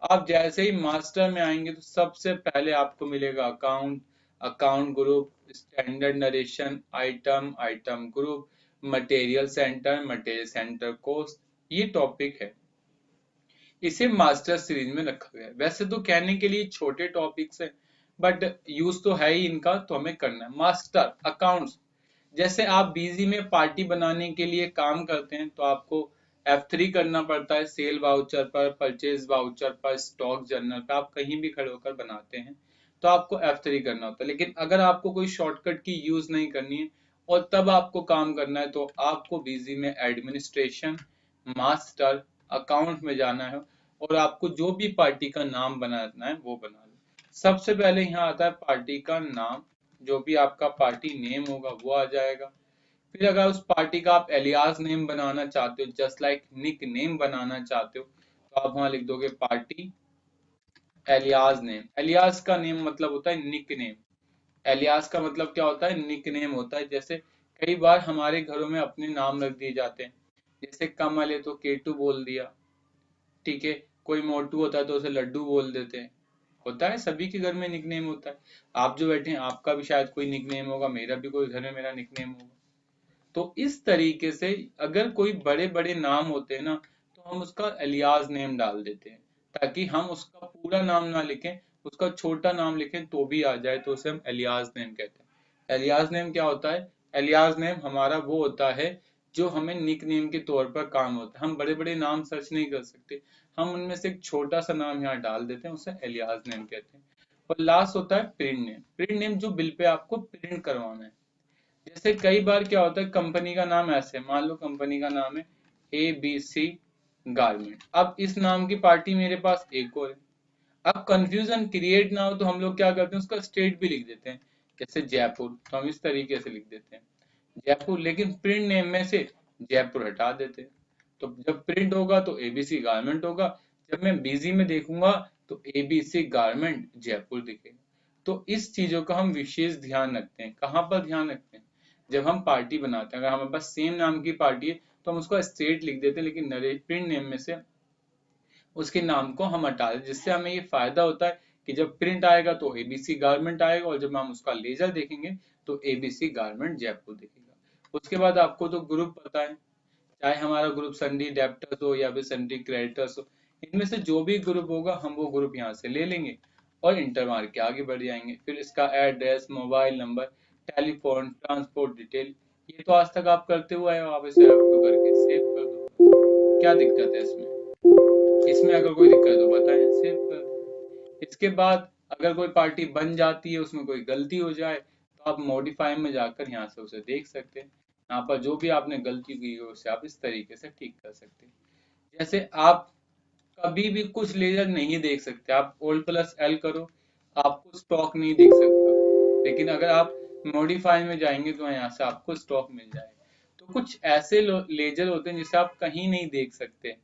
आप जैसे ही मास्टर में आएंगे तो सबसे पहले आपको मिलेगा account, account group, standard narration, item, item group, material centre, material centre cost. ये टॉपिक है, इसे मास्टर सीरीज में रखा गया है। वैसे तो कहने के लिए छोटे टॉपिक्स हैं, बट यूज तो है ही इनका, तो हमें करना है। मास्टर अकाउंट्स, जैसे आप बीजी में पार्टी बनाने के लिए काम करते हैं तो आपको F3 करना पड़ता है, सेल वाउचर पर, परचेज वाउचर पर, स्टॉक जर्नल पर, आप कहीं भी खड़े होकर बनाते हैं तो आपको F3 करना होता है। लेकिन अगर आपको कोई शॉर्टकट की यूज नहीं करनी है और तब आपको काम करना है तो आपको बीजी में एडमिनिस्ट्रेशन, मास्टर, अकाउंट में जाना है और आपको जो भी पार्टी का नाम बनाना है वो बना लो। सबसे पहले यहाँ आता है पार्टी का नाम, जो भी आपका पार्टी नेम होगा वो आ जाएगा। फिर अगर उस पार्टी का आप एलियास नेम बनाना चाहते हो, जस्ट लाइक निक नेम बनाना चाहते हो, तो आप वहां लिख दोगे पार्टी एलियास नेम। एलियास का नेम मतलब होता है निक नेम। एलियास का मतलब क्या होता है? निक नेम होता है। जैसे कई बार हमारे घरों में अपने नाम रख दिए जाते हैं, जैसे कमल है तो केटू बोल दिया, ठीक है। कोई मोटू होता है तो उसे लड्डू बोल देते हैं। होता है, सभी के घर में निकनेम होता है। आप जो बैठे हैं आपका भी शायद कोई निकनेम होगा, मेरा भी कोई घर में मेरा निकनेम होगा। तो इस तरीके से अगर कोई बड़े बड़े नाम होते हैं ना, तो हम उसका एलियास नेम डाल देते हैं, ताकि हम उसका पूरा नाम ना लिखें, उसका छोटा नाम लिखें तो भी आ जाए, तो उसे हम एलियास नेम कहते हैं। एलियास नेम क्या होता है? एलियास नेम हमारा वो होता है जो हमें निक नेम के तौर पर काम होता है। हम बड़े बड़े नाम सर्च नहीं कर सकते, हम उनमें से एक छोटा सा नाम यहाँ डाल देते हैं, उसे एलियास नेम कहते हैं। और लास्ट होता है प्रिंट नेम। प्रिंट नेम जो बिल पे आपको प्रिंट करवाना है। जैसे कई बार क्या होता है, कंपनी का नाम ऐसे, मान लो कंपनी का नाम है ABC गारमेंट। अब इस नाम की पार्टी मेरे पास एक और है। अब कंफ्यूजन क्रिएट ना हो तो हम लोग क्या करते हैं, उसका स्टेट भी लिख देते हैं। जैसे जयपुर, तो हम इस तरीके से लिख देते हैं जयपुर, लेकिन प्रिंट नेम में से जयपुर हटा देते हैं। तो जब प्रिंट होगा तो ABC गारमेंट होगा, जब मैं बीजी में देखूंगा तो ABC गारमेंट जयपुर दिखेगा। तो इस चीजों का हम विशेष ध्यान रखते हैं। कहाँ पर ध्यान रखते हैं? जब हम पार्टी बनाते हैं, अगर हमारे पास सेम नाम की पार्टी है तो हम उसका स्टेट लिख देते हैं, लेकिन प्रिंट नेम में से उसके नाम को हम हटा दें, जिससे हमें ये फायदा होता है कि जब प्रिंट आएगा तो ABC गारमेंट आएगा, और जब हम उसका लेजर देखेंगे तो ABC गारमेंट जयपुर दिखेगा। उसके बाद आपको तो ग्रुप पता है, चाहे हमारा ग्रुप सन्डी डेप्टर्स हो या फिर सन्डी क्रेडिटर्स हो, इनमें से जो भी ग्रुप होगा हम वो ग्रुप यहाँ से ले लेंगे और इंटर मार के आगे बढ़ जाएंगे। फिर इसका address, mobile number, telephone, transport detail, ये तो आज तक आप करते हुए आए हो, आप इसे अप टू करके सेव कर दो। क्या दिक्कत है इसमें? इसमें अगर कोई दिक्कत हो बताएं, सेव कर दो। इसके बाद अगर कोई पार्टी बन जाती है, उसमें कोई गलती हो जाए, तो आप मॉडिफाई में जाकर यहाँ से उसे देख सकते हैं। यहाँ पर जो भी आपने गलती की है उसे आप इस तरीके से ठीक कर सकते हैं। जैसे आप कभी भी कुछ लेजर नहीं देख सकते, आप Alt+L करो, आपको स्टॉक नहीं दिख सकता। लेकिन अगर आप मॉडिफाई में जाएंगे तो यहाँ से आपको स्टॉक मिल जाएगा। तो कुछ ऐसे लेजर होते हैं जिसे आप कहीं नहीं देख सकते,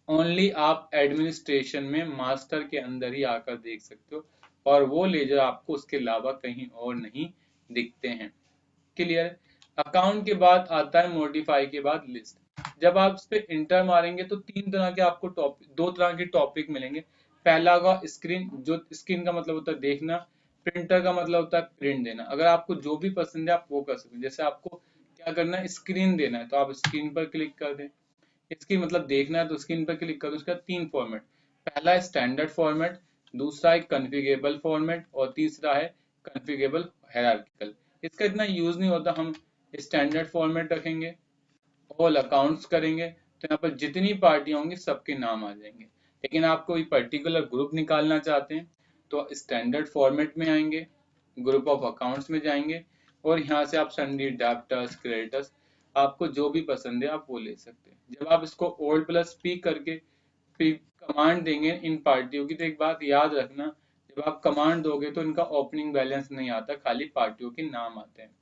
ओनली आप एडमिनिस्ट्रेशन में मास्टर के अंदर ही आकर देख सकते हो, और वो लेजर आपको उसके अलावा कहीं और नहीं दिखते हैं। क्लियर? अकाउंट के बाद आता है मॉडिफाई के बाद लिस्ट। जब आप इस पे इंटर मारेंगे तो तीन तरह के आपको टॉपिक, दो तरह के टॉपिक मिलेंगे। पहला होगा स्क्रीन, जो स्क्रीन का मतलब होता है देखना, प्रिंटर का मतलब होता है प्रिंट देना। अगर आपको जो भी पसंद है आप वो कर सकते हैं। जैसे आपको क्या करना है, स्क्रीन देना है तो आप स्क्रीन पर क्लिक कर दें। इसकी मतलब देखना है तो स्क्रीन पर क्लिक करो। उसका तीन फॉर्मेट, पहला है स्टैंडर्ड फॉर्मेट, दूसरा है कॉन्फ़िगरेबल फॉर्मेट और तीसरा है कॉन्फ़िगरेबल हायरार्किकल। इसका इतना यूज नहीं होता, हम स्टैंडर्ड फॉर्मेट रखेंगे, ऑल अकाउंट्स करेंगे तो यहाँ पर जितनी पार्टियां होंगी सबके नाम आ जाएंगे। लेकिन आप कोई पर्टिकुलर ग्रुप निकालना चाहते हैं तो स्टैंडर्ड फॉर्मेट में आएंगे, ग्रुप ऑफ अकाउंट्स में जाएंगे, और यहाँ से आप सन्डी डेप्टर्स क्रेडिटर्स, आपको जो भी पसंद है आप वो ले सकते हैं। जब आप इसको Alt+P करके फिर कमांड देंगे इन पार्टियों की, तो एक बात याद रखना, जब आप कमांड दोगे तो इनका ओपनिंग बैलेंस नहीं आता, खाली पार्टियों के नाम आते हैं।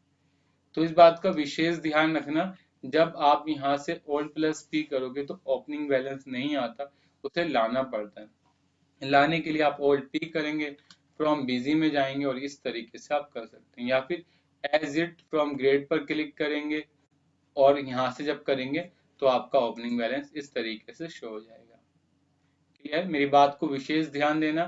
तो इस बात का विशेष ध्यान रखना, जब आप यहाँ से Alt+P करोगे तो ओपनिंग बैलेंस नहीं आता, उसे लाना पड़ता है। लाने के लिए आप Alt+P करेंगे, फ्रॉम बिजी में जाएंगे और इस तरीके से आप कर सकते हैं। या फिर एज इट फ्रॉम ग्रेड पर क्लिक करेंगे और यहाँ से जब करेंगे तो आपका ओपनिंग बैलेंस इस तरीके से शो हो जाएगा। क्लियर? मेरी बात को विशेष ध्यान देना।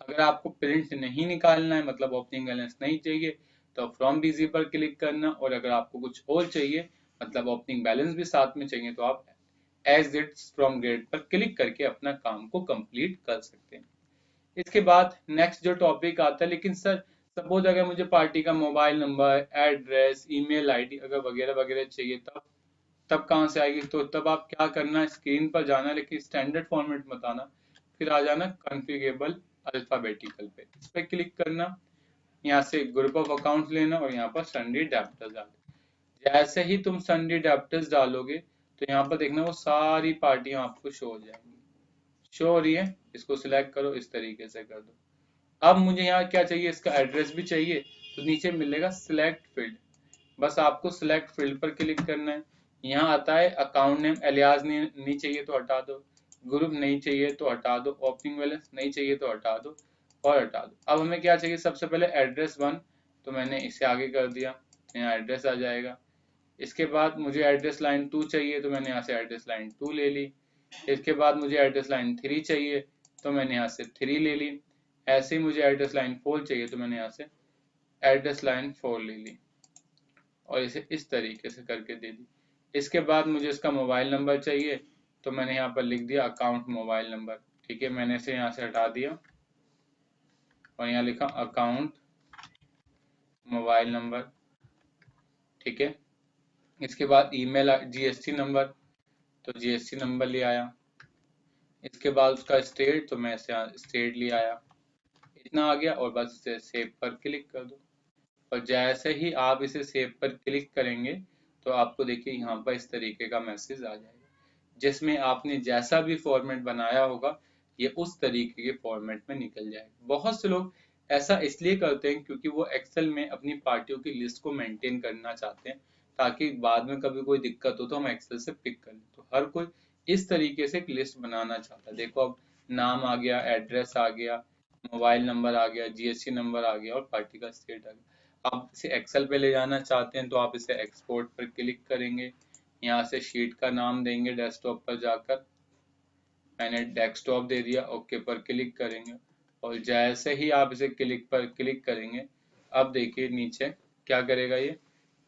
अगर आपको प्रिंट नहीं निकालना है, मतलब ओपनिंग बैलेंस नहीं चाहिए, तो फ्रॉम बीजी पर क्लिक करना, और अगर आपको कुछ और चाहिए, मतलब ओपनिंग बैलेंस भी साथ में चाहिए, तो आप एज इट्स फ्रॉम ग्रेड पर क्लिक करके अपना काम को कंप्लीट कर सकते हैं। इसके बाद नेक्स्ट जो टॉपिक आता है, लेकिन सर सपोज अगर मुझे पार्टी का mobile number, address, email ID अगर वगैरह वगैरह चाहिए, तब कहाँ से आएगी? तो तब आप क्या करना, स्क्रीन पर जाना, लेकिन स्टैंडर्ड फॉर्मेट मत आना, फिर आ जाना कॉन्फ़िगरेबल अल्फाबेटिकल पे, इस पे क्लिक करना। यहाँ से ग्रुप ऑफ अकाउंट्स लेना और यहाँ पर सन्डी अडेप्टर्स डालना। जैसे ही तुम सन्डी अडेप्टर्स डालोगे, तो यहाँ पर देखना वो सारी पार्टियां आपको शो हो जाएंगी। शो हो रही है, इसको सिलेक्ट करो, इस तरीके से कर दो। अब मुझे यहाँ क्या चाहिए, इसका एड्रेस भी चाहिए, तो नीचे मिलेगा सिलेक्ट फील्ड, बस आपको सिलेक्ट फील्ड पर क्लिक करना है। यहाँ आता है अकाउंट नेम, एलियास नहीं चाहिए तो हटा दो, ग्रुप नहीं चाहिए तो हटा दो, ओपनिंग बैलेंस नहीं चाहिए तो हटा दो, और हटा दो। अब हमें क्या चाहिए, सबसे पहले एड्रेस 1, तो मैंने इसे आगे कर दिया, यहाँ एड्रेस आ जाएगा। इसके बाद मुझे एड्रेस लाइन 2 चाहिए, तो मैंने यहाँ से एड्रेस लाइन 2 ले ली। इसके बाद मुझे एड्रेस लाइन 3 चाहिए, तो मैंने यहाँ से 3 ले ली। ऐसे ही मुझे एड्रेस लाइन 4 चाहिए, तो मैंने यहाँ से एड्रेस लाइन 4 ले ली, और इसे इस तरीके से करके दे दी। इसके बाद मुझे इसका मोबाइल नंबर चाहिए, तो मैंने यहाँ पर लिख दिया अकाउंट मोबाइल नंबर। ठीक है, मैंने इसे यहाँ से हटा दिया और यहाँ लिखा अकाउंट मोबाइल नंबर। ठीक है, इसके बाद ईमेल जीएसटी नंबर, तो जीएसटी नंबर ले आया। इसके बाद उसका स्टेट, तो मैं इसे स्टेट ले आया। इतना आ गया, और बस इसे सेव पर क्लिक कर दो। और जैसे ही आप इसे सेव पर क्लिक करेंगे, तो आपको देखिए यहाँ पर इस तरीके का मैसेज आ जाएगा, जिसमें आपने जैसा भी फॉर्मेट बनाया होगा, ये उस तरीके के फॉर्मेट में निकल जाएगा। बहुत से लोग ऐसा इसलिए करते हैं क्योंकि वो एक्सेल में अपनी पार्टियों की लिस्ट को मेंटेन करना चाहते हैं, ताकि बाद में कभी कोई दिक्कत हो तो हम एक्सेल से पिक कर लें। तो हर कोई इस तरीके से एक लिस्ट बनाना चाहता है। देखो, अब नाम आ गया, एड्रेस आ गया, मोबाइल नंबर आ गया, जीएसटी नंबर आ गया, और पार्टी का स्टेट आ गया। आप इसे एक्सेल पे ले जाना चाहते हैं, तो आप इसे एक्सपोर्ट पर क्लिक करेंगे, यहाँ से शीट का नाम देंगे, डेस्कटॉप पर जाकर मैंने डेस्कटॉप दे दिया, ओके पर क्लिक करेंगे, और जैसे ही आप इसे क्लिक पर क्लिक करेंगे, अब देखिए नीचे क्या करेगा, ये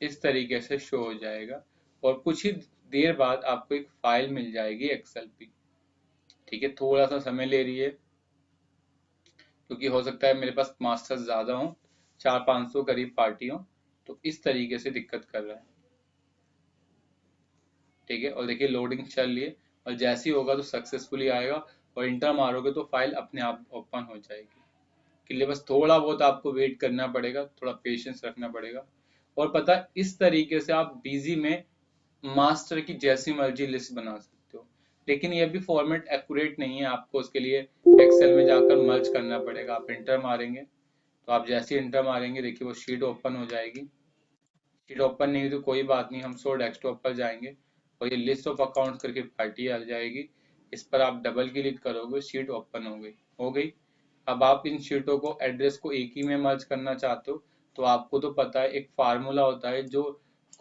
इस तरीके से शो हो जाएगा, और कुछ ही देर बाद आपको एक फाइल मिल जाएगी एक्सेल की। ठीक है, थोड़ा सा समय ले रही है, क्योंकि हो सकता है मेरे पास मास्टर्स ज्यादा हो, 400-500 करीब पार्टी हो, तो इस तरीके से दिक्कत कर रहा है। ठीक है, और देखिए लोडिंग चल रही है, और जैसे ही होगा तो सक्सेसफुली आएगा, और इंटर मारोगे तो फाइल अपने आप ओपन हो जाएगी। के लिए बस थोड़ा बहुत आपको वेट करना पड़ेगा, थोड़ा पेशेंस रखना पड़ेगा। और पता है, इस तरीके से आप बीजी में मास्टर की जैसी मर्जी लिस्ट बना सकते हो, लेकिन ये भी फॉर्मेट एक्यूरेट नहीं है, आपको उसके लिए एक्सेल में जाकर मर्ज करना पड़ेगा। आप इंटर मारेंगे, तो आप जैसे इंटर मारेंगे, देखिए वो शीट ओपन हो जाएगी। शीट ओपन नहीं हुई तो कोई बात नहीं, हम शो डेस्कटॉप पर जाएंगे, और ये लिस्ट ऑफ अकाउंट्स करके पार्टी आ जाएगी। इस पर आप डबल क्लिक करोगे, शीट ओपन हो गई। अब आप इन शीटों को, एड्रेस को एक ही में मर्ज करना चाहते हो, तो आपको तो पता है एक फार्मूला होता है जो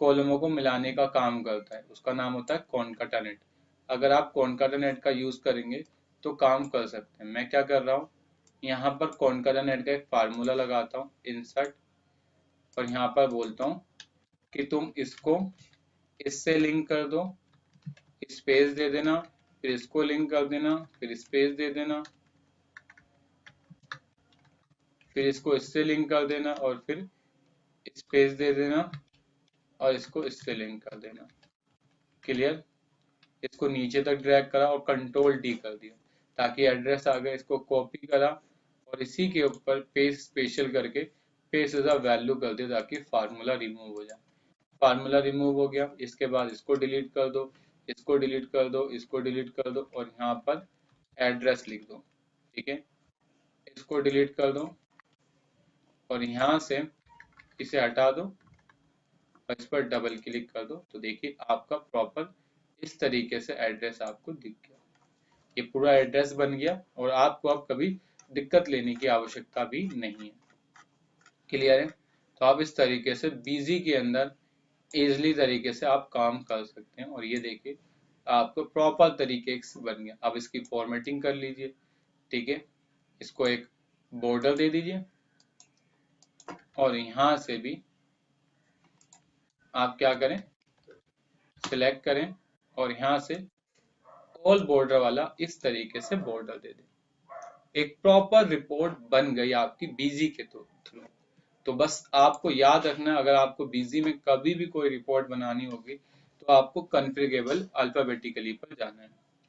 कॉलमों को मिलाने का काम करता है, उसका नाम होता है कॉनकाटानेट। अगर आप कॉनकाटानेट का यूज करेंगे तो काम कर सकते हैं। मैं क्या कर रहा हूँ, यहाँ पर कॉनकाटानेट का एक फार्मूला लगाता हूँ, इंसर्ट, और यहाँ पर बोलता हूँ कि तुम इसको इससे लिंक कर दो, स्पेस दे देना, फिर इसको लिंक कर देना, फिर स्पेस दे देना, फिर इसको इससे लिंक कर देना, और फिर स्पेस दे देना, और इसको इससे लिंक कर देना। क्लियर? इसको नीचे तक ड्रैग करा और कंट्रोल डी कर दिया, ताकि एड्रेस आ गया। इसको कॉपी करा और इसी के ऊपर पेस्ट स्पेशल करके पेस्ट एज अ वैल्यू कर दिया, ताकि फार्मूला रिमूव हो जाए। फार्मूला रिमूव हो गया। इसके बाद इसको डिलीट कर दो, इसको डिलीट कर दो, इसको डिलीट कर दो, और यहाँ पर एड्रेस लिख दो। ठीक है, इसको डिलीट कर दो, और यहाँ से इसे हटा दो, और इस पर डबल क्लिक कर दो, तो देखिए आपका प्रॉपर इस तरीके से एड्रेस आपको दिख गया। ये पूरा एड्रेस बन गया, और आपको अब कभी दिक्कत लेने की आवश्यकता भी नहीं है। क्लियर है? तो आप इस तरीके से बीजी के अंदर इजली तरीके से आप काम कर सकते हैं। और ये देखिए आपको प्रॉपर तरीके से बन गया। अब इसकी फॉर्मेटिंग कर लीजिए, ठीक है। इसको एक बॉर्डर दे दीजिए और यहां से भी आप क्या करें, सिलेक्ट करें और यहां से ऑल बॉर्डर वाला इस तरीके से बॉर्डर दे दें। एक प्रॉपर रिपोर्ट बन गई आपकी बीजी के थ्रू। तो बस आपको याद रखना, अगर आपको बीजी में कभी भी कोई रिपोर्ट बनानी होगी तो आपको कॉन्फ़िगरेबल अल्फाबेटिकली पर जाना है।